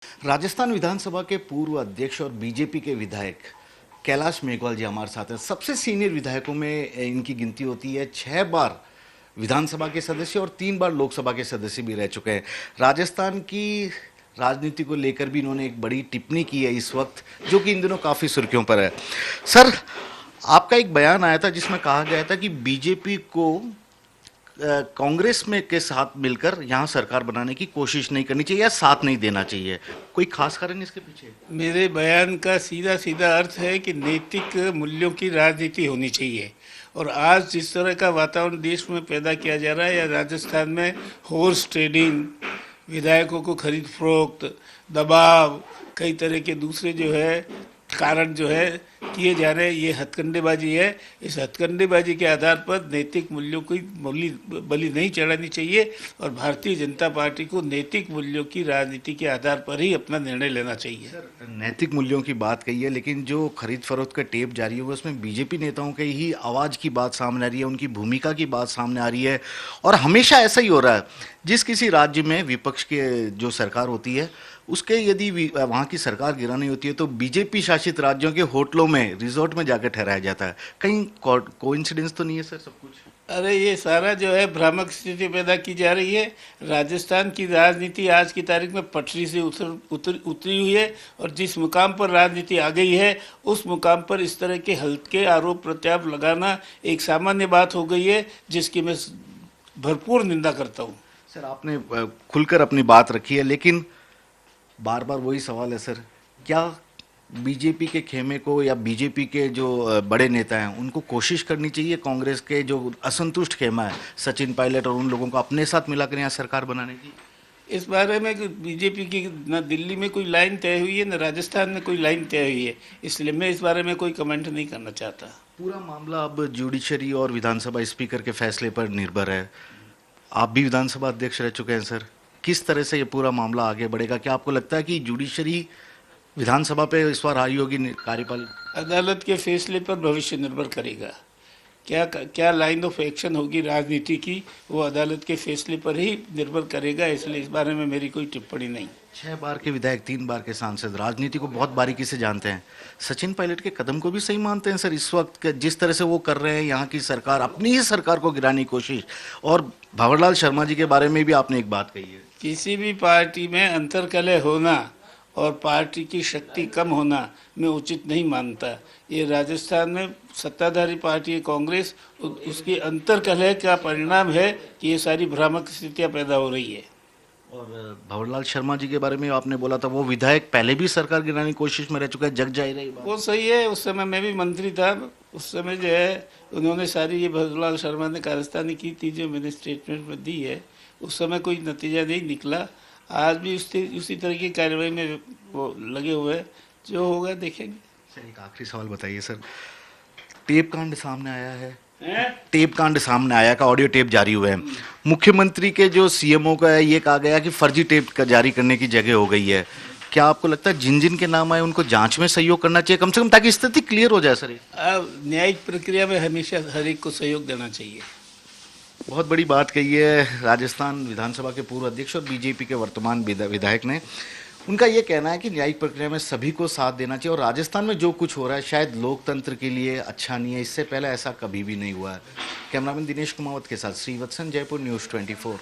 राजस्थान विधानसभा के पूर्व अध्यक्ष और बीजेपी के विधायक कैलाश मेघवाल जी हमारे साथ हैं। सबसे सीनियर विधायकों में इनकी गिनती होती है। 6 बार विधानसभा के सदस्य और 3 बार लोकसभा के सदस्य भी रह चुके हैं। राजस्थान की राजनीति को लेकर भी इन्होंने एक बड़ी टिप्पणी की है इस वक्त, जो कि इन दिनों काफ़ी सुर्खियों पर है। सर, आपका एक बयान आया था जिसमें कहा गया था कि बीजेपी को कांग्रेस में के साथ मिलकर यहाँ सरकार बनाने की कोशिश नहीं करनी चाहिए या साथ नहीं देना चाहिए। कोई खास कारण इसके पीछे? मेरे बयान का सीधा सीधा अर्थ है कि नैतिक मूल्यों की राजनीति होनी चाहिए। और आज जिस तरह का वातावरण देश में पैदा किया जा रहा है, या राजस्थान में हॉर्स ट्रेडिंग, विधायकों को खरीद फरोख्त, दबाव, कई तरह के दूसरे जो है कारण जो है किए जा रहे हैं, ये हथकंडेबाजी है। इस हथकंडेबाजी के आधार पर नैतिक मूल्यों की बलि नहीं चढ़ानी चाहिए और भारतीय जनता पार्टी को नैतिक मूल्यों की राजनीति के आधार पर ही अपना निर्णय लेना चाहिए। सर, नैतिक मूल्यों की बात कही है, लेकिन जो खरीद फरोख्त का टेप जारी हुआ उसमें बीजेपी नेताओं के ही आवाज़ की बात सामने आ रही है, उनकी भूमिका की बात सामने आ रही है। और हमेशा ऐसा ही हो रहा है, जिस किसी राज्य में विपक्ष की जो सरकार होती है उसके यदि वहाँ की सरकार गिरानी होती है तो बीजेपी शासित राज्यों के होटलों में, रिजॉर्ट में जाकर ठहराया जाता है। कहीं कोइंसिडेंस तो नहीं है सर सब कुछ? अरे ये सारा जो है भ्रामक स्थिति पैदा की जा रही है। राजस्थान की राजनीति आज की तारीख में पटरी से उतरी हुई है और जिस मुकाम पर राजनीति आ गई है उस मुकाम पर इस तरह के हल्के आरोप प्रत्यारोप लगाना एक सामान्य बात हो गई है, जिसकी मैं भरपूर निंदा करता हूँ। सर, आपने खुलकर अपनी बात रखी है, लेकिन बार बार वही सवाल है सर, क्या बीजेपी के खेमे को या बीजेपी के जो बड़े नेता हैं उनको कोशिश करनी चाहिए कांग्रेस के जो असंतुष्ट खेमा है सचिन पायलट और उन लोगों को अपने साथ मिलाकर यहाँ सरकार बनाने की? इस बारे में बीजेपी की न दिल्ली में कोई लाइन तय हुई है, न राजस्थान में कोई लाइन तय हुई है, इसलिए मैं इस बारे में कोई कमेंट नहीं करना चाहता। पूरा मामला अब जुडिशरी और विधानसभा स्पीकर के फैसले पर निर्भर है। आप भी विधानसभा अध्यक्ष रह चुके हैं सर, किस तरह से ये पूरा मामला आगे बढ़ेगा? क्या आपको लगता है कि जुडिशरी विधानसभा पे इस बार आई होगी कार्यपाल? अदालत के फैसले पर भविष्य निर्भर करेगा। क्या क्या लाइन ऑफ एक्शन होगी राजनीति की, वो अदालत के फैसले पर ही निर्भर करेगा, इसलिए इस बारे में मेरी कोई टिप्पणी नहीं। 6 बार के विधायक, 3 बार के सांसद, राजनीति को बहुत बारीकी से जानते हैं। सचिन पायलट के कदम को भी सही मानते हैं सर इस वक्त जिस तरह से वो कर रहे हैं यहाँ की सरकार, अपनी ही सरकार को गिराने की कोशिश? और भंवरलाल शर्मा जी के बारे में भी आपने एक बात कही है। किसी भी पार्टी में अंतर्कलह होना और पार्टी की शक्ति कम होना मैं उचित नहीं मानता। ये राजस्थान में सत्ताधारी पार्टी है कांग्रेस, उसकी अंतर्कलह का परिणाम है कि ये सारी भ्रामक स्थितियां पैदा हो रही है। और भंवरलाल शर्मा जी के बारे में आपने बोला था वो विधायक पहले भी सरकार गिराने की कोशिश में रह चुका है, जग जाहिर है ये बात। वो सही है, उस समय मैं भी मंत्री था, उस समय जो है उन्होंने सारी ये भंवरलाल शर्मा ने कारस्तानी की थी जो मैंने स्टेटमेंट में दी है। उस समय कोई नतीजा नहीं निकला। आज भी उसी तरह की कार्रवाई में वो लगे हुए हैं, जो होगा देखेंगे। सर, एक आखिरी सवाल बताइए सर, टेप कांड सामने आया है, टेप कांड सामने आया का ऑडियो टेप जारी हुए हैं। मुख्यमंत्री के जो सीएमओ का है ये कहा गया कि फर्जी टेप का जारी करने की जगह हो गई है। क्या आपको लगता है जिन जिन के नाम आए उनको जांच में सहयोग करना चाहिए कम से कम, ताकि स्थिति क्लियर हो जाए सर? अब न्यायिक प्रक्रिया में हमेशा हर एक को सहयोग देना चाहिए। बहुत बड़ी बात कही है राजस्थान विधानसभा के पूर्व अध्यक्ष और बीजेपी के वर्तमान विधायक ने। उनका ये कहना है कि न्यायिक प्रक्रिया में सभी को साथ देना चाहिए और राजस्थान में जो कुछ हो रहा है शायद लोकतंत्र के लिए अच्छा नहीं है, इससे पहले ऐसा कभी भी नहीं हुआ है। कैमरामैन दिनेश कुमावत के साथ श्रीवत्सन, जयपुर न्यूज़ 24।